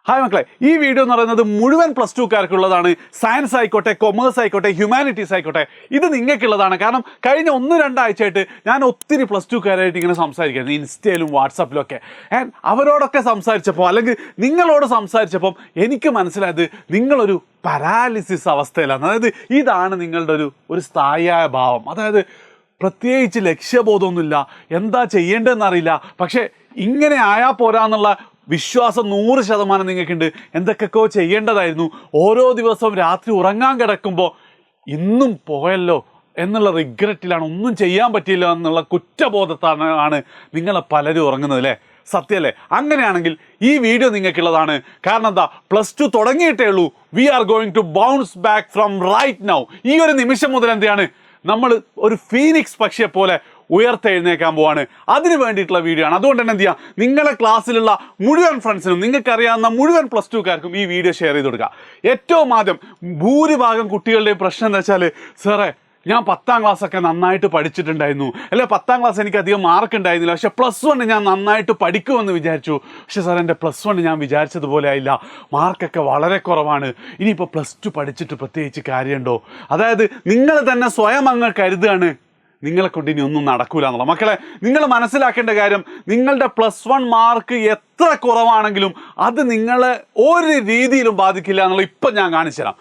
Hi മക്കളെ, ഈ video എന്ന് പറയുന്നത് മുഴുവൻ പ്ലസ് ടുക്കാർക്കുള്ളതാണ്. സയൻസ് ആയിക്കോട്ടെ, കൊമേഴ്സ് ആയിക്കോട്ടെ, ഹ്യൂമാനിറ്റീസ് ആയിക്കോട്ടെ, ഇത് നിങ്ങൾക്കുള്ളതാണ്. കാരണം കഴിഞ്ഞ 1-2 ആഴ്ചയായിട്ട് ഞാൻ ഒത്തിരി പ്ലസ് ടുക്കാരായിട്ട് ഇങ്ങനെ സംസാരിക്കുന്നത് ഇൻസ്റ്റയിലും വാട്സാപ്പിലും ഒക്കെ. അവരോടൊക്കെ സംസാരിച്ചപ്പോൾ അല്ലെങ്കിൽ നിങ്ങളോട് സംസാരിച്ചപ്പം എനിക്ക് മനസ്സിലായത് നിങ്ങളൊരു പാരാലിസിസ് അവസ്ഥയിലാണ്. അതായത് ഇതാണ് നിങ്ങളുടെ ഒരു സ്ഥായിയായ ഭാവം. അതായത് പ്രത്യേകിച്ച് ലക്ഷ്യബോധമൊന്നുമില്ല, എന്താ ചെയ്യേണ്ടതെന്നറിയില്ല, പക്ഷേ ഇങ്ങനെ ആയാൽ പോരാന്നുള്ള വിശ്വാസം 100% നിങ്ങൾക്കുണ്ട്. എന്തൊക്കെയോ ചെയ്യേണ്ടതായിരുന്നു. ഓരോ ദിവസവും രാത്രി ഉറങ്ങാൻ കിടക്കുമ്പോൾ ഇന്നും പോയല്ലോ എന്നുള്ള റിഗ്രറ്റിലാണ്, ഒന്നും ചെയ്യാൻ പറ്റിയില്ല എന്നുള്ള കുറ്റബോധത്താണ് നിങ്ങളെ പലരും ഉറങ്ങുന്നത് അല്ലേ? സത്യമല്ലേ? അങ്ങനെയാണെങ്കിൽ ഈ വീഡിയോ നിങ്ങൾക്കുള്ളതാണ്. കാരണം എന്താ, പ്ലസ് ടു തുടങ്ങിയിട്ടേ ഉള്ളൂ. We are going to bounce back from right now. ഈ ഒരു നിമിഷം മുതൽ എന്താണ്, നമ്മൾ ഒരു ഫീനിക്സ് പക്ഷിയെ പോലെ ഉയർത്തെഴുന്നേക്കാൻ പോവാണ്. അതിന് വേണ്ടിയിട്ടുള്ള വീഡിയോ ആണ്. അതുകൊണ്ട് തന്നെ എന്ത് ചെയ്യാം, നിങ്ങളെ ക്ലാസ്സിലുള്ള മുഴുവൻ ഫ്രണ്ട്സിനും, നിങ്ങൾക്കറിയാവുന്ന മുഴുവൻ പ്ലസ് ടുക്കാർക്കും ഈ വീഡിയോ ഷെയർ ചെയ്ത് കൊടുക്കുക. ഏറ്റവും ആദ്യം ഭൂരിഭാഗം കുട്ടികളുടെയും പ്രശ്നം എന്താ വെച്ചാൽ, സാറേ ഞാൻ 10ാം ക്ലാസ്സൊക്കെ നന്നായിട്ട് പഠിച്ചിട്ടുണ്ടായിരുന്നു, അല്ലെ 10ാം ക്ലാസ് എനിക്ക് അധികം മാർക്ക് ഉണ്ടായിരുന്നില്ല, പക്ഷെ +1 ഞാൻ നന്നായിട്ട് പഠിക്കുമെന്ന് വിചാരിച്ചു. പക്ഷെ സാർ എൻ്റെ +1 ഞാൻ വിചാരിച്ചതുപോലെ ആയില്ല, മാർക്കൊക്കെ വളരെ കുറവാണ്. ഇനിയിപ്പോൾ +2 പഠിച്ചിട്ട് പ്രത്യേകിച്ച് കാര്യമുണ്ടോ? അതായത് നിങ്ങൾ തന്നെ സ്വയം അങ്ങ് കരുതുകയാണ് നിങ്ങളെ കൊണ്ട് ഇനി ഒന്നും നടക്കൂല എന്നുള്ള. മക്കളെ, നിങ്ങൾ മനസ്സിലാക്കേണ്ട കാര്യം, നിങ്ങളുടെ +1 മാർക്ക് എത്ര കുറവാണെങ്കിലും അത് നിങ്ങളെ ഒരു രീതിയിലും ബാധിക്കില്ല എന്നുള്ള ഇപ്പം ഞാൻ കാണിച്ചു തരാം.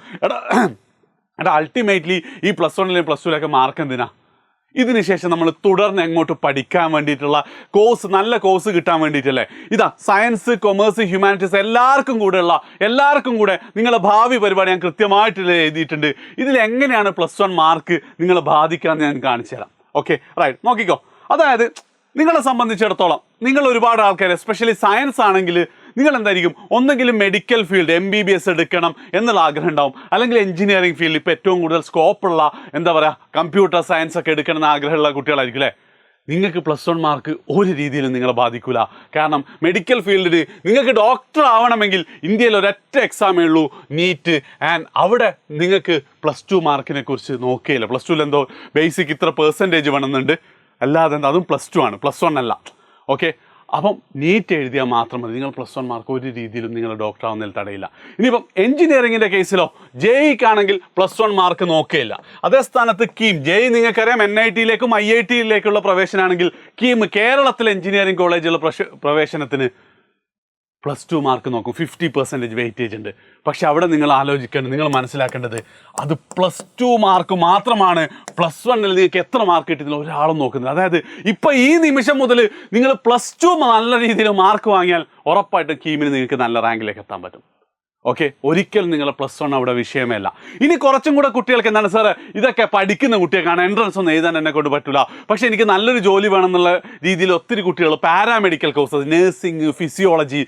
എടാ അൾട്ടിമേറ്റ്ലി ഈ +1ലും +2ലൊക്കെ മാർക്ക് എന്തിനാ? ഇതിന് ശേഷം നമ്മൾ തുടർന്ന് എങ്ങോട്ട് പഠിക്കാൻ വേണ്ടിയിട്ടുള്ള കോഴ്സ്, നല്ല കോഴ്സ് കിട്ടാൻ വേണ്ടിയിട്ടല്ലേ. ഇതാ സയൻസ്, കൊമേഴ്സ്, ഹ്യൂമാനിറ്റീസ് എല്ലാവർക്കും കൂടെ നിങ്ങളുടെ ഭാവി പരിപാടി ഞാൻ കൃത്യമായിട്ട് എഴുതിയിട്ടുണ്ട്. ഇതിൽ എങ്ങനെയാണ് +1 മാർക്ക് നിങ്ങളെ ബാധിക്കാമെന്ന് ഞാൻ കാണിച്ചു തരാം. ഓക്കെ, റൈറ്റ്, നോക്കിക്കോ. അതായത് നിങ്ങളെ സംബന്ധിച്ചിടത്തോളം നിങ്ങൾ ഒരുപാട് ആൾക്കാർ, എസ്പെഷ്യലി സയൻസ് ആണെങ്കിൽ നിങ്ങൾ എന്തായിരിക്കും, ഒന്നെങ്കിലും മെഡിക്കൽ ഫീൽഡ് MBBS എടുക്കണം എന്നുള്ള ആഗ്രഹം ഉണ്ടാവും, അല്ലെങ്കിൽ എഞ്ചിനീയറിംഗ് ഫീൽഡ്, ഇപ്പോൾ ഏറ്റവും കൂടുതൽ സ്കോപ്പുള്ള എന്താ പറയുക കമ്പ്യൂട്ടർ സയൻസ് ഒക്കെ എടുക്കണം എന്ന് ആഗ്രഹമുള്ള കുട്ടികളായിരിക്കും അല്ലേ. നിങ്ങൾക്ക് +1 മാർക്ക് ഒരു രീതിയിലും നിങ്ങളെ ബാധിക്കില്ല. കാരണം മെഡിക്കൽ ഫീൽഡിൽ നിങ്ങൾക്ക് ഡോക്ടർ ആവണമെങ്കിൽ ഇന്ത്യയിൽ ഒരൊറ്റ എക്സാമേ ഉള്ളൂ, നീറ്റ്. ആൻഡ് അവിടെ നിങ്ങൾക്ക് +2 മാർക്കിനെ കുറിച്ച് നോക്കുകയില്ല. +2ൽ എന്തോ ബേസിക് ഇത്ര പെർസെൻറ്റേജ് വേണമെന്നുണ്ട്, അല്ലാതെ എന്താ അതും +2 ആണ്, +1 അല്ല. ഓക്കെ, അപ്പം നീറ്റ് എഴുതിയാൽ മാത്രം മതി, നിങ്ങൾ +1 മാർക്ക് ഒരു രീതിയിലും നിങ്ങൾ ഡോക്ടർ ആവുന്നതിൽ തടയില്ല. ഇനിയിപ്പം എഞ്ചിനീയറിംഗിൻ്റെ കേസിലോ JEE-ക്കാണെങ്കിൽ +1 മാർക്ക് നോക്കുകയില്ല. അതേ സ്ഥാനത്ത് കീം, JEE നിങ്ങൾക്കറിയാം NIT-യിലേക്കും IIT-യിലേക്കുള്ള പ്രവേശനമാണെങ്കിൽ കീം കേരളത്തിലെ എഞ്ചിനീയറിംഗ് കോളേജിലുള്ള പ്രവേശനത്തിന് +2 മാർക്ക് നോക്കും. 50% വെയിറ്റേജ് ഉണ്ട്. പക്ഷെ അവിടെ നിങ്ങൾ ആലോചിക്കേണ്ടത്, നിങ്ങൾ മനസ്സിലാക്കേണ്ടത്, അത് +2 മാർക്ക് മാത്രമാണ്. +1ൽ നിങ്ങൾക്ക് എത്ര മാർക്ക് കിട്ടുന്നില്ല ഒരാളും നോക്കുന്നില്ല. അതായത് ഇപ്പം ഈ നിമിഷം മുതൽ നിങ്ങൾ +2 നല്ല രീതിയിൽ മാർക്ക് വാങ്ങിയാൽ ഉറപ്പായിട്ടും കീമിന് നിങ്ങൾക്ക് നല്ല റാങ്കിലേക്ക് എത്താൻ പറ്റും. ഓക്കെ, ഒരിക്കലും നിങ്ങൾ +1 അവിടെ വിഷയമേ അല്ല. ഇനി കുറച്ചും കൂടെ കുട്ടികൾക്ക് എന്താണ്, സാറ് ഇതൊക്കെ പഠിക്കുന്ന കുട്ടികൾക്കാണ്, എൻട്രൻസ് ഒന്നും എഴുതാൻ എന്നെ കൊണ്ട് പറ്റില്ല, പക്ഷേ എനിക്ക് നല്ലൊരു ജോലി വേണമെന്നുള്ള രീതിയിൽ ഒത്തിരി കുട്ടികൾ paramedical courses, nursing, physiology,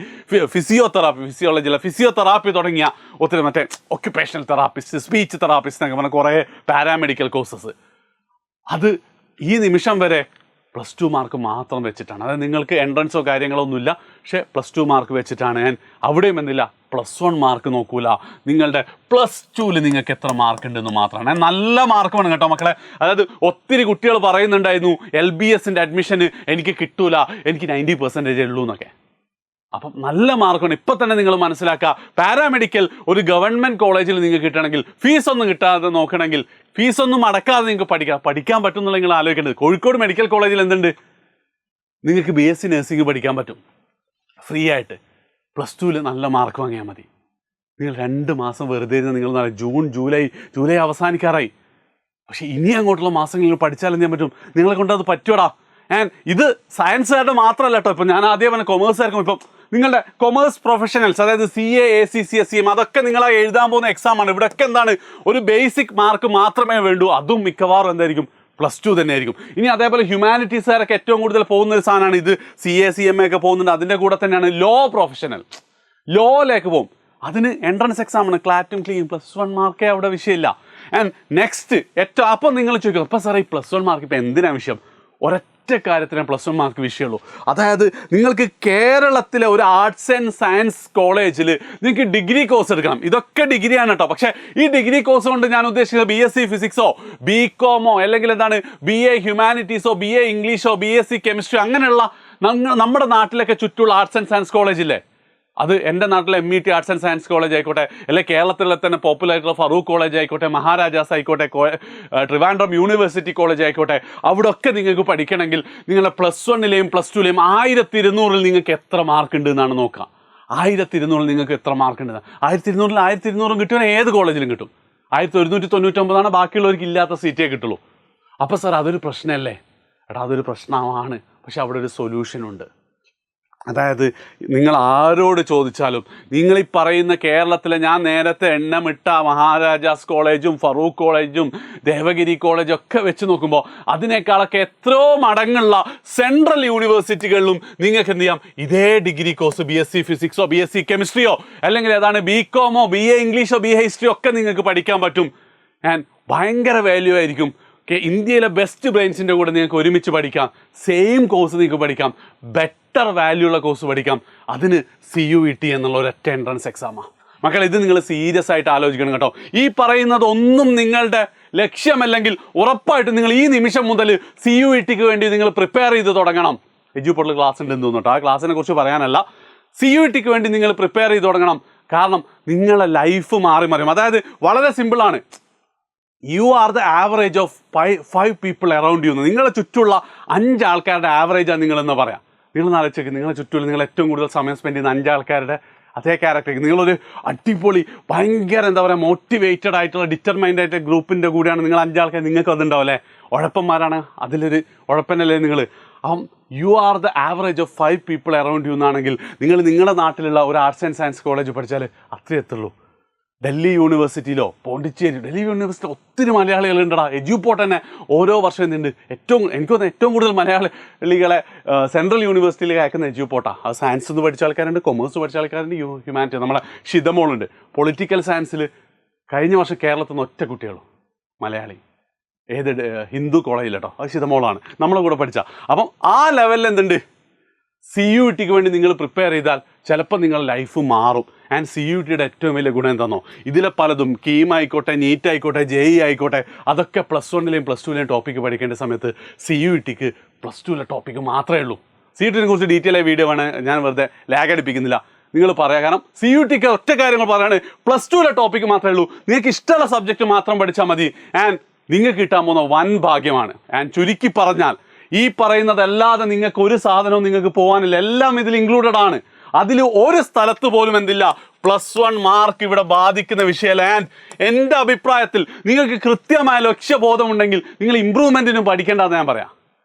physiotherapy തുടങ്ങിയ ഒത്തിരി, മറ്റേ ഒക്യുപ്പേഷണൽ തെറാപ്പിസ്റ്റ്, സ്പീച്ച് തെറാപ്പിസ്റ്റ് എന്നൊക്കെ പറഞ്ഞ കുറേ പാരാമെഡിക്കൽ കോഴ്സസ്, അത് ഈ നിമിഷം വരെ +2 മാർക്ക് മാത്രം വെച്ചിട്ടാണ്. അതായത് നിങ്ങൾക്ക് എൻട്രൻസോ കാര്യങ്ങളോ ഒന്നുമില്ല, പക്ഷേ +2 മാർക്ക് വെച്ചിട്ടാണ്. ഞാൻ അവിടെയും എന്തില്ല, +1 മാർക്ക് നോക്കൂല, നിങ്ങളുടെ +2ൽ നിങ്ങൾക്ക് എത്ര മാർക്ക് ഉണ്ടെന്ന് മാത്രമാണ്. നല്ല മാർക്ക് വേണം കേട്ടോ മക്കളെ. അതായത് ഒത്തിരി കുട്ടികൾ പറയുന്നുണ്ടായിരുന്നു LBSൻ്റെ അഡ്മിഷന് എനിക്ക് കിട്ടൂല, എനിക്ക് 90% ഉള്ളൂ എന്നൊക്കെ. അപ്പം നല്ല മാർക്കാണ്. ഇപ്പം തന്നെ നിങ്ങൾ മനസ്സിലാക്കുക, പാരാമെഡിക്കൽ ഒരു ഗവൺമെൻറ് കോളേജിൽ നിങ്ങൾക്ക് കിട്ടണമെങ്കിൽ, ഫീസൊന്നും കിട്ടാതെ നോക്കണമെങ്കിൽ, ഫീസൊന്നും അടക്കാതെ നിങ്ങൾക്ക് പഠിക്കാൻ പറ്റും എന്നുള്ള നിങ്ങൾ ആലോചിക്കേണ്ടത്. കോഴിക്കോട് മെഡിക്കൽ കോളേജിൽ എന്തുണ്ട്, നിങ്ങൾക്ക് BSc നഴ്സിംഗ് പഠിക്കാൻ പറ്റും ഫ്രീ ആയിട്ട്. +2ൽ നല്ല മാർക്ക് വാങ്ങിയാൽ മതി. നിങ്ങൾ 2 മാസം വെറുതെ ഇരുന്ന് നിങ്ങൾ ജൂൺ ജൂലൈ അവസാനിക്കാറായി. പക്ഷേ ഇനി അങ്ങോട്ടുള്ള മാസങ്ങളിൽ പഠിച്ചാൽ എന്ത് ചെയ്യാൻ പറ്റും, നിങ്ങളെ കൊണ്ട് അത് പറ്റുമടാ. ആൻഡ് ഇത് സയൻസുകാരുടെ മാത്രമല്ല കേട്ടോ. ഇപ്പം ഞാൻ ആദ്യം പറഞ്ഞ കൊമേഴ്സുകാർക്കും, ഇപ്പം നിങ്ങളുടെ കൊമേഴ്സ് പ്രൊഫഷണൽസ്, അതായത് CA, ACC, SCM, അതൊക്കെ നിങ്ങൾ എഴുതാൻ പോകുന്ന എക്സാമാണ്. ഇവിടെയൊക്കെ എന്താണ്, ഒരു ബേസിക് മാർക്ക് മാത്രമേ വേണ്ടൂ. അതും മിക്കവാറും എന്തായിരിക്കും, +2 തന്നെ ആയിരിക്കും. ഇനി അതേപോലെ ഹ്യൂമാനിറ്റീസുകാരൊക്കെ ഏറ്റവും കൂടുതൽ പോകുന്ന ഒരു സാധനമാണ് ഇത്. CA, CMA ഒക്കെ പോകുന്നുണ്ട്. അതിൻ്റെ കൂടെ തന്നെയാണ് ലോ പ്രൊഫഷണൽ, ലോയിലേക്ക് പോകും. അതിന് എൻട്രൻസ് എക്സാമാണ്, ക്ലാറ്റും ക്ലീയും. +1 മാർക്കേ അവിടെ വിഷയമില്ല. ആൻഡ് നെക്സ്റ്റ് ഏറ്റവും, അപ്പം നിങ്ങൾ ചോദിക്കും, അപ്പം സാറേ ഈ +1 മാർക്ക് ഇപ്പം എന്തിനാ വിഷയം? ഒരൊറ്റ കാര്യത്തിന് +1 മാർക്ക് വിഷയമുള്ളൂ. അതായത് നിങ്ങൾക്ക് കേരളത്തിലെ ഒരു ആർട്സ് ആൻഡ് സയൻസ് കോളേജിൽ നിങ്ങൾക്ക് ഡിഗ്രി കോഴ്സ് എടുക്കണം. ഇതൊക്കെ ഡിഗ്രിയാണ് കേട്ടോ. പക്ഷേ ഈ ഡിഗ്രി കോഴ്സ് കൊണ്ട് ഞാൻ ഉദ്ദേശിക്കുന്നത് BSc ഫിസിക്സോ BComോ അല്ലെങ്കിൽ എന്താണ് BA ഹ്യൂമാനിറ്റീസോ BA ഇംഗ്ലീഷോ BSc കെമിസ്ട്രി അങ്ങനെയുള്ള നമ്മുടെ നാട്ടിലൊക്കെ ചുറ്റുള്ള ആർട്സ് ആൻഡ് സയൻസ് കോളേജില്ലേ, അത് എൻ്റെ നാട്ടിലെ MIT arts and science college ആയിക്കോട്ടെ, അല്ലെങ്കിൽ കേരളത്തിലെ തന്നെ പോപ്പുലർ ആയിട്ടുള്ള ഫറൂഖ് കോളേജ് ആയിക്കോട്ടെ, മഹാരാജാസ് ആയിക്കോട്ടെ, ട്രിവാൻഡ്രം യൂണിവേഴ്സിറ്റി കോളേജ് ആയിക്കോട്ടെ, അവിടെ ഒക്കെ നിങ്ങൾക്ക് പഠിക്കണമെങ്കിൽ നിങ്ങളുടെ +1ലെയും +2ലെയും 1200 നിങ്ങൾക്ക് എത്ര മാർക്ക് ഉണ്ട് എന്നാണ് നോക്കുക. 1200 നിങ്ങൾക്ക് എത്ര മാർക്ക് ഉണ്ട്? 1200 1200 കിട്ടുവാൻ ഏത് കോളേജിലും കിട്ടും. 1199 ബാക്കിയുള്ളവർക്ക് ഇല്ലാത്ത സീറ്റേ കിട്ടുള്ളൂ. അപ്പോൾ സാർ അതൊരു പ്രശ്നമല്ലേ? എടാ അതൊരു പ്രശ്നമാണ്. പക്ഷെ അവിടെ ഒരു സൊല്യൂഷനുണ്ട്. അതായത് നിങ്ങൾ ആരോട് ചോദിച്ചാലും നിങ്ങൾ ഈ പറയുന്ന കേരളത്തിലെ ഞാൻ നേരത്തെ എണ്ണമിട്ട മഹാരാജാസ് കോളേജും ഫറൂഖ് കോളേജും ദേവഗിരി കോളേജും ഒക്കെ വെച്ച് നോക്കുമ്പോൾ അതിനേക്കാളൊക്കെ എത്രയോ മടങ്ങുള്ള സെൻട്രൽ യൂണിവേഴ്സിറ്റികളിലും നിങ്ങൾക്ക് എന്ത് ചെയ്യാം? ഇതേ ഡിഗ്രി കോഴ്സ് BSc ഫിസിക്സോ BSc കെമിസ്ട്രിയോ അല്ലെങ്കിൽ ഏതാണ് BComോ BA ഇംഗ്ലീഷോ BA ഹിസ്റ്ററിയോ ഒക്കെ നിങ്ങൾക്ക് പഠിക്കാൻ പറ്റും. ആൻഡ് ഭയങ്കര വാല്യൂ ആയിരിക്കും. ഇന്ത്യയിലെ ബെസ്റ്റ് ബ്രെയിൻസിൻ്റെ കൂടെ നിങ്ങൾക്ക് ഒരുമിച്ച് പഠിക്കാം. സെയിം കോഴ്സ് നിങ്ങൾക്ക് പഠിക്കാം. ബെറ്റർ വാല്യൂ ഉള്ള കോഴ്സ് പഠിക്കാം. അതിന് CUET എന്നുള്ള ഒരൊറ്റ എൻട്രൻസ് എക്സാമാണ്. മക്കളെ, ഇത് നിങ്ങൾ സീരിയസ് ആയിട്ട് ആലോചിക്കണം കേട്ടോ. ഈ പറയുന്നതൊന്നും നിങ്ങളുടെ ലക്ഷ്യമല്ലെങ്കിൽ ഉറപ്പായിട്ടും നിങ്ങൾ ഈ നിമിഷം മുതൽ CUETക്ക് വേണ്ടി നിങ്ങൾ പ്രിപ്പയർ ചെയ്ത് തുടങ്ങണം. എഡ്യൂപോർട്ടൽ ക്ലാസ് ഉണ്ട് എന്ന് തോന്നുന്നു. ആ ക്ലാസ്സിനെ കുറിച്ച് പറയാനല്ല, CUETക്ക് വേണ്ടി നിങ്ങൾ പ്രിപ്പയർ ചെയ്ത് തുടങ്ങണം. കാരണം നിങ്ങളുടെ ലൈഫ് മാറി മറിയും. അതായത് വളരെ സിമ്പിളാണ്. You are the average of 5 people around U. നിങ്ങളെ ചുറ്റുമുള്ള 5 ആൾക്കാരുടെ ആവറേജാണ് നിങ്ങളെന്ന് പറയാം. നിങ്ങളൊന്ന് ആലോചിച്ചേക്ക്, നിങ്ങളെ ചുറ്റുമുള്ള നിങ്ങൾ ഏറ്റവും കൂടുതൽ സമയം സ്പെൻഡ് ചെയ്യുന്ന 5 ആൾക്കാരുടെ അതേ ക്യാരക്ടർ. നിങ്ങളൊരു അടിപൊളി ഭയങ്കര എന്താ പറയുക മോട്ടിവേറ്റഡ് ആയിട്ടുള്ള ഡിറ്റർമൈൻഡ് ആയിട്ട് ഗ്രൂപ്പിൻ്റെ കൂടെയാണ് നിങ്ങൾ 5 ആൾക്കാർ. നിങ്ങൾക്ക് അതുണ്ടാവും അല്ലേ? ഉഴപ്പന്മാരാണ്, അതിലൊരു ഉഴപ്പനല്ലേ നിങ്ങൾ? You are the average of 5 people around U എന്നാണെങ്കിൽ നിങ്ങൾ നിങ്ങളുടെ നാട്ടിലുള്ള ഒരു ആർട്സ് ആൻഡ് സയൻസ് കോളേജ് പഠിച്ചാൽ അത്രയേ എത്തുള്ളൂ. ഡൽഹി യൂണിവേഴ്സിറ്റിയിലോ പോണ്ടിച്ചേരി, ഡൽഹി യൂണിവേഴ്സിറ്റി ഒത്തിരി മലയാളികളുണ്ടടാ. എഡ്യൂപോർട്ട് തന്നെ ഓരോ വർഷം എന്തുണ്ട് എനിക്ക് തോന്നുന്നു ഏറ്റവും കൂടുതൽ മലയാളികളെ സെൻട്രൽ യൂണിവേഴ്സിറ്റിയിലേക്ക് അയക്കുന്ന എഡ്യൂപോർട്ടാണ്. അത് സയൻസ് എന്ന് പഠിച്ച ആൾക്കാരുണ്ട്, കൊമേഴ്സ് പഠിച്ച ആൾക്കാരുണ്ട്, ഹ്യൂമാനിറ്റി. നമ്മുടെ ഷിതമോളുണ്ട് പൊളിറ്റിക്കൽ സയൻസിൽ. കഴിഞ്ഞ വർഷം കേരളത്തിൽ നിന്ന് ഒറ്റ കുട്ടികളും മലയാളി. ഏത് ഹിന്ദു കോളേജിൽ കേട്ടോ, അത് ഷിതമോളാണ് നമ്മളെ കൂടെ പഠിച്ച. അപ്പം ആ ലെവലിൽ എന്തുണ്ട്? CUETക്ക് വേണ്ടി നിങ്ങൾ പ്രിപ്പയർ ചെയ്താൽ ചിലപ്പോൾ നിങ്ങളുടെ ലൈഫ് മാറും. ആൻഡ് CUETയുടെ ഏറ്റവും വലിയ ഗുണം എന്താണെന്നോ? ഇതിലെ പലതും കീം ആയിക്കോട്ടെ, നീറ്റ് ആയിക്കോട്ടെ, JEE ആയിക്കോട്ടെ, അതൊക്കെ +1ലെയും +2ലെയും ടോപ്പിക്ക് പഠിക്കേണ്ട സമയത്ത് CUETക്ക് +2ലെ ടോപ്പിക്ക് മാത്രമേ ഉള്ളൂ. CUETനെ കുറിച്ച് ഡീറ്റെയിൽ ആയ വീഡിയോ ആണ്, ഞാൻ വെറുതെ ലാഗ് അടിപ്പിക്കുന്നില്ല. നിങ്ങൾ പറയാം, കാരണം CUETക്ക് ഒറ്റ കാര്യങ്ങൾ പറയാണ്. +2ലെ ടോപ്പിക്ക് മാത്രമേ ഉള്ളൂ. നിങ്ങൾക്ക് ഇഷ്ടമുള്ള സബ്ജക്റ്റ് മാത്രം പഠിച്ചാൽ മതി. ആൻഡ് നിങ്ങൾക്ക് കിട്ടാൻ പോകുന്ന വൻ ഭാഗ്യമാണ്. ആൻഡ് ചുരുക്കി പറഞ്ഞാൽ ഈ പറയുന്നതല്ലാതെ നിങ്ങൾക്ക് ഒരു സാധനവും നിങ്ങൾക്ക് പോകാനില്ല. എല്ലാം ഇതിൽ ഇൻക്ലൂഡഡ് ആണ്. അതിൽ ഒരു സ്ഥലത്ത് പോലും എന്തില്ല +1 മാർക്ക് ഇവിടെ ബാധിക്കുന്ന വിഷയമല്ല. ആൻഡ് എൻ്റെ അഭിപ്രായത്തിൽ നിങ്ങൾക്ക് കൃത്യമായ ലക്ഷ്യബോധമുണ്ടെങ്കിൽ നിങ്ങൾ ഇമ്പ്രൂവ്മെൻറ്റിനും പഠിക്കേണ്ടതെന്ന് ഞാൻ പറയാം.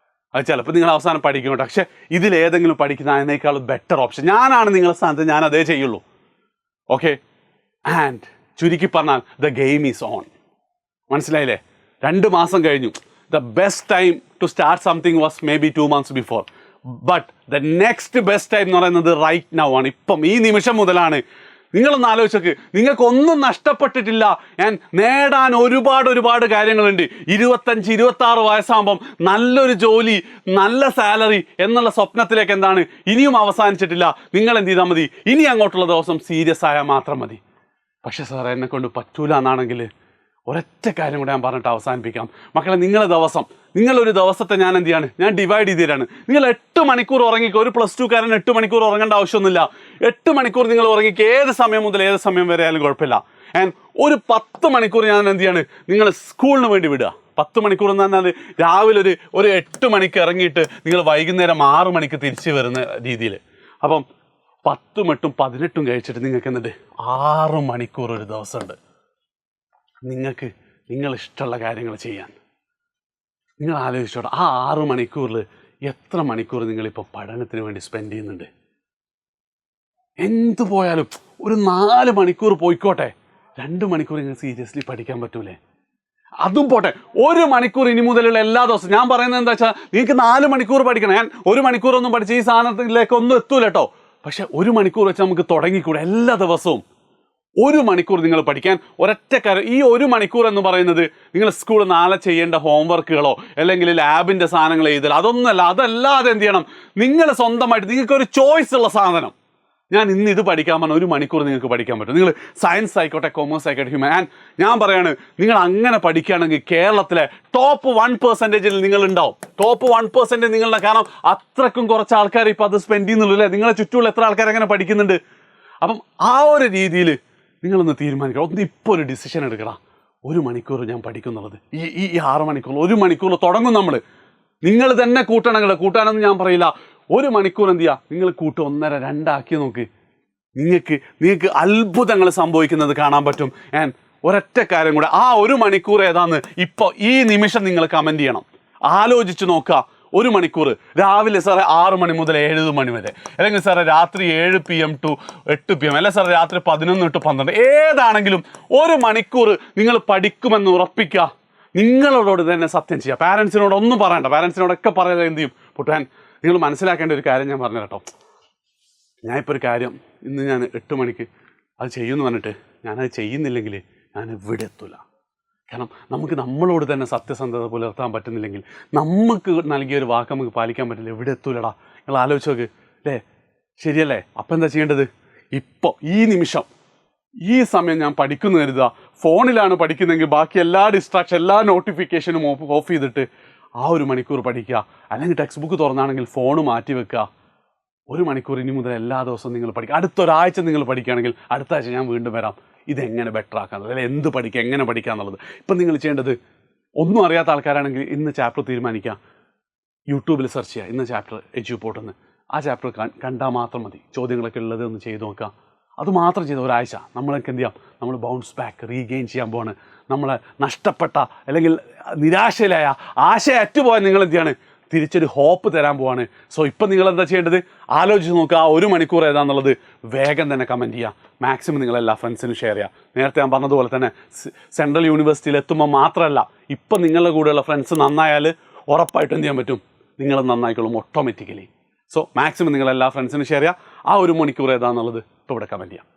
അത് ചിലപ്പോൾ നിങ്ങൾ അവസാനം പഠിക്കും കേട്ടോ. പക്ഷേ ഇതിലേതെങ്കിലും പഠിക്കുന്നതിനേക്കാൾ ബെറ്റർ ഓപ്ഷൻ ഞാനാണ് നിങ്ങളുടെ സ്ഥാനത്ത്, ഞാൻ അതേ ചെയ്യുള്ളൂ. ഓക്കെ. ആൻഡ് ചുരുക്കി പറഞ്ഞാൽ ദ ഗെയിം ഈസ് ഓൺ. മനസ്സിലായില്ലേ? 2 മാസം കഴിഞ്ഞു. The best time to start something was maybe 2 months before. But the next best time എന്ന് പറയുന്നത് right now ആണ്. ഇപ്പം ഈ നിമിഷം മുതലാണ്. നിങ്ങളൊന്ന് ആലോചിച്ചോക്ക്, നിങ്ങൾക്കൊന്നും നഷ്ടപ്പെട്ടിട്ടില്ല. ഞാൻ നേടാൻ ഒരുപാട് കാര്യങ്ങളുണ്ട്. 25-26 വയസ്സാകുമ്പം നല്ലൊരു ജോലി, നല്ല സാലറി എന്നുള്ള സ്വപ്നത്തിലേക്ക് എന്താണ് ഇനിയും അവസാനിച്ചിട്ടില്ല. നിങ്ങൾ എന്ത് ചെയ്താൽ മതി? ഇനി അങ്ങോട്ടുള്ള ദിവസം സീരിയസ് ആയാൽ മാത്രം മതി. പക്ഷേ സാർ എന്നെ കൊണ്ട് പറ്റൂല എന്നാണെങ്കിൽ ഒരൊറ്റ കാര്യം കൂടെ ഞാൻ പറഞ്ഞിട്ട് അവസാനിപ്പിക്കാം. മക്കളെ, നിങ്ങളൊരു ദിവസത്തെ ഞാൻ എന്ത് ചെയ്യാണ്? ഞാൻ ഡിവൈഡ് ചെയ്ത് തരാണ്. നിങ്ങൾ 8 മണിക്കൂർ ഉറങ്ങിക്കോ. ഒരു +2കാരൻ 8 മണിക്കൂർ ഉറങ്ങേണ്ട ആവശ്യമൊന്നുമില്ല. 8 മണിക്കൂർ നിങ്ങൾ ഉറങ്ങിക്കോ. ഏത് സമയം മുതൽ ഏത് സമയം വരെ ആയാലും കുഴപ്പമില്ല. ആൻഡ് ഒരു 10 മണിക്കൂർ ഞാൻ എന്ത് ചെയ്യാണ്? നിങ്ങൾ സ്കൂളിന് വേണ്ടി വിടുക. 10 മണിക്കൂർ എന്ന് പറഞ്ഞാൽ രാവിലെ ഒരു 8 മണിക്ക് ഇറങ്ങിയിട്ട് നിങ്ങൾ വൈകുന്നേരം 6 മണിക്ക് തിരിച്ച് വരുന്ന രീതിയിൽ. അപ്പം 10, 8, 18 കഴിച്ചിട്ട് നിങ്ങൾക്ക് എന്നിട്ട് 6 മണിക്കൂർ ഒരു ദിവസമുണ്ട് നിങ്ങൾക്ക് നിങ്ങളിഷ്ടമുള്ള കാര്യങ്ങൾ ചെയ്യാൻ. നിങ്ങൾ ആലോചിച്ചോട്ടെ, ആ 6 മണിക്കൂറിൽ എത്ര മണിക്കൂർ നിങ്ങളിപ്പോൾ പഠനത്തിന് വേണ്ടി സ്പെൻഡ് ചെയ്യുന്നുണ്ട്? എന്തു പോയാലും ഒരു 4 മണിക്കൂർ പോയിക്കോട്ടെ, 2 മണിക്കൂർ നിങ്ങൾ സീരിയസ്ലി പഠിക്കാൻ പറ്റൂലേ? അതും പോട്ടെ, 1 മണിക്കൂർ ഇനി മുതലുള്ള എല്ലാ ദിവസവും. ഞാൻ പറയുന്നത് എന്താ വെച്ചാൽ നിങ്ങൾക്ക് 4 മണിക്കൂർ പഠിക്കണം. ഞാൻ 1 മണിക്കൂറൊന്നും പഠിച്ച് ഈ സാധനത്തിലേക്കൊന്നും എത്തൂല കേട്ടോ. പക്ഷെ 1 മണിക്കൂർ വെച്ച് നമുക്ക് തുടങ്ങിക്കൂടെ? എല്ലാ ദിവസവും 1 മണിക്കൂർ നിങ്ങൾ പഠിക്കാൻ. ഒരൊറ്റ കാര്യം, ഈ 1 മണിക്കൂർ എന്ന് പറയുന്നത് നിങ്ങൾ സ്കൂളിൽ നാളെ ചെയ്യേണ്ട ഹോംവർക്കുകളോ അല്ലെങ്കിൽ ലാബിൻ്റെ സാധനങ്ങൾ എഴുതൽ അതൊന്നുമല്ല. അതല്ലാതെ എന്ത് ചെയ്യണം? നിങ്ങൾ സ്വന്തമായിട്ട് നിങ്ങൾക്കൊരു ചോയ്സ് ഉള്ള സാധനം. ഞാൻ ഇന്ന് ഇത് പഠിക്കാൻ പറഞ്ഞാൽ 1 മണിക്കൂർ നിങ്ങൾക്ക് പഠിക്കാൻ പറ്റും. നിങ്ങൾ സയൻസ് ആയിക്കോട്ടെ, കൊമേഴ്സ് ആയിക്കോട്ടെ, ഹ്യൂമൻ. ഞാൻ പറയാണ്, നിങ്ങൾ അങ്ങനെ പഠിക്കുകയാണെങ്കിൽ കേരളത്തിലെ ടോപ്പ് 1% നിങ്ങൾ ഉണ്ടാവും. ടോപ്പ് 1% നിങ്ങളുടെ. കാരണം അത്രക്കും കുറച്ച് ആൾക്കാർ ഇപ്പോൾ അത് സ്പെൻഡ് ചെയ്യുന്നുള്ളൂ അല്ലേ? നിങ്ങളെ ചുറ്റുമുള്ള എത്ര ആൾക്കാർ അങ്ങനെ പഠിക്കുന്നുണ്ട്? അപ്പം ആ ഒരു രീതിയിൽ നിങ്ങളൊന്ന് തീരുമാനിക്കണം. ഒന്ന് ഇപ്പോൾ ഒരു ഡിസിഷൻ എടുക്കണം. 1 മണിക്കൂർ ഞാൻ പഠിക്കുന്നുള്ളത്, ഈ 6 മണിക്കൂർ 1 മണിക്കൂർ തുടങ്ങും നമ്മൾ. നിങ്ങൾ തന്നെ കൂട്ടണങ്ങൾ, കൂട്ടാനൊന്നും ഞാൻ പറയില്ല. 1 മണിക്കൂർ എന്ത് ചെയ്യുക, നിങ്ങൾ കൂട്ട് 1.5 2 ആക്കി നോക്ക്. നിങ്ങൾക്ക് അത്ഭുതങ്ങൾ സംഭവിക്കുന്നത് കാണാൻ പറ്റും. ആൻഡ് ഒരൊറ്റ കാര്യം കൂടെ, ആ 1 മണിക്കൂർ ഏതാന്ന് ഇപ്പോൾ ഈ നിമിഷം നിങ്ങൾ കമൻറ്റ് ചെയ്യണം. ആലോചിച്ച് നോക്കുക. 1 മണിക്കൂർ രാവിലെ സാറേ 6 മണി മുതൽ 7 മണി വരെ, അല്ലെങ്കിൽ സാറേ രാത്രി 7 PM to 8 PM, അല്ലെങ്കിൽ സാറേ രാത്രി 11 to 12, ഏതാണെങ്കിലും 1 മണിക്കൂർ നിങ്ങൾ പഠിക്കുമെന്ന് ഉറപ്പിക്കുക. നിങ്ങളോട് തന്നെ സത്യം ചെയ്യുക. പാരൻസിനോട് ഒന്നും പറയണ്ട. പാരൻസിനോടൊക്കെ പറയാതെ എന്ത് ചെയ്യും പൊട്ടാൻ. നിങ്ങൾ മനസ്സിലാക്കേണ്ട ഒരു കാര്യം ഞാൻ പറഞ്ഞു കേട്ടോ. ഞാനിപ്പോൾ ഒരു കാര്യം ഇന്ന് ഞാൻ 8 മണിക്ക് അത് ചെയ്യുമെന്ന് പറഞ്ഞിട്ട് ഞാനത് ചെയ്യുന്നില്ലെങ്കിൽ ഞാൻ ഇവിടെ എത്തില്ല. കാരണം നമുക്ക് നമ്മളോട് തന്നെ സത്യസന്ധത പുലർത്താൻ പറ്റുന്നില്ലെങ്കിൽ, നമുക്ക് നൽകിയൊരു വാക്ക് നമുക്ക് പാലിക്കാൻ പറ്റില്ല, എവിടെ എത്തൂലടാ. നിങ്ങൾ ആലോചിച്ച് നോക്ക് അല്ലേ? ശരിയല്ലേ? അപ്പം എന്താ ചെയ്യേണ്ടത്? ഇപ്പോൾ ഈ നിമിഷം ഈ സമയം ഞാൻ പഠിക്കുന്നു കരുതുക. ഫോണിലാണ് പഠിക്കുന്നതെങ്കിൽ ബാക്കി എല്ലാ ഡിസ്ട്രാക്ഷൻ, എല്ലാ നോട്ടിഫിക്കേഷനും ഓഫ് ചെയ്തിട്ട് ആ 1 മണിക്കൂർ പഠിക്കുക. അല്ലെങ്കിൽ ടെക്സ്റ്റ് ബുക്ക് തുറന്നാണെങ്കിൽ ഫോൺ മാറ്റി വെക്കുക. 1 മണിക്കൂർ ഇനി മുതൽ എല്ലാ ദിവസവും നിങ്ങൾ പഠിക്കുക. അടുത്തൊരാഴ്ച നിങ്ങൾ പഠിക്കുകയാണെങ്കിൽ അടുത്ത ആഴ്ച ഞാൻ വീണ്ടും വരാം, ഇതെങ്ങനെ ബെറ്റർ ആക്കാന്നുള്ളത്, അല്ലെങ്കിൽ എന്ത് പഠിക്കുക, എങ്ങനെ പഠിക്കുക എന്നുള്ളത്. ഇപ്പം നിങ്ങൾ ചെയ്യേണ്ടത്, ഒന്നും അറിയാത്ത ആൾക്കാരാണെങ്കിൽ ഇന്ന് ചാപ്റ്റർ തീരുമാനിക്കുക, യൂട്യൂബിൽ സെർച്ച് ചെയ്യുക ഇന്ന് ചാപ്റ്റർ എജ്യൂപോർട്ടെന്ന്. ആ ചാപ്റ്റർ കണ്ടാൽ മാത്രം മതി. ചോദ്യങ്ങളൊക്കെ ഉള്ളത് ഒന്ന് ചെയ്ത് നോക്കുക. അത് മാത്രം ചെയ്ത ഒരാഴ്ച നമ്മളൊക്കെ എന്ത് ചെയ്യാം, നമ്മൾ ബൗൺസ് ബാക്ക് റീഗെയിൻ ചെയ്യാൻ പോവാണ്. നമ്മളെ നഷ്ടപ്പെട്ട അല്ലെങ്കിൽ നിരാശയിലായ ആശയറ്റുപോയ നിങ്ങൾ എന്ത് ചെയ്യാണ്, തിരിച്ചൊരു ഹോപ്പ് തരാൻ പോവാണ്. സോ ഇപ്പം നിങ്ങൾ എന്താ ചെയ്യേണ്ടത്, ആലോചിച്ച് നോക്കുക. ആ 1 മണിക്കൂർ ഏതാണെന്നുള്ളത് വേഗം തന്നെ കമൻറ്റ് ചെയ്യുക. മാക്സിമം നിങ്ങളെല്ലാ ഫ്രണ്ട്സിനും ഷെയർ ചെയ്യുക. നേരത്തെ ഞാൻ പറഞ്ഞതുപോലെ തന്നെ സെൻട്രൽ യൂണിവേഴ്സിറ്റിയിൽ എത്തുമ്പോൾ മാത്രമല്ല, ഇപ്പം നിങ്ങളുടെ കൂടെയുള്ള ഫ്രണ്ട്സ് നന്നായാൽ ഉറപ്പായിട്ടും എന്ത് ചെയ്യാൻ പറ്റും, നിങ്ങൾ നന്നായിക്കോളും ഓട്ടോമാറ്റിക്കലി. സോ മാക്സിമം നിങ്ങളെല്ലാ ഫ്രണ്ട്സിനും ഷെയർ ചെയ്യുക. ആ 1 മണിക്കൂർ ഏതാണെന്നുള്ളത് ഇപ്പോൾ ഇവിടെ കമൻറ്റ് ചെയ്യാം.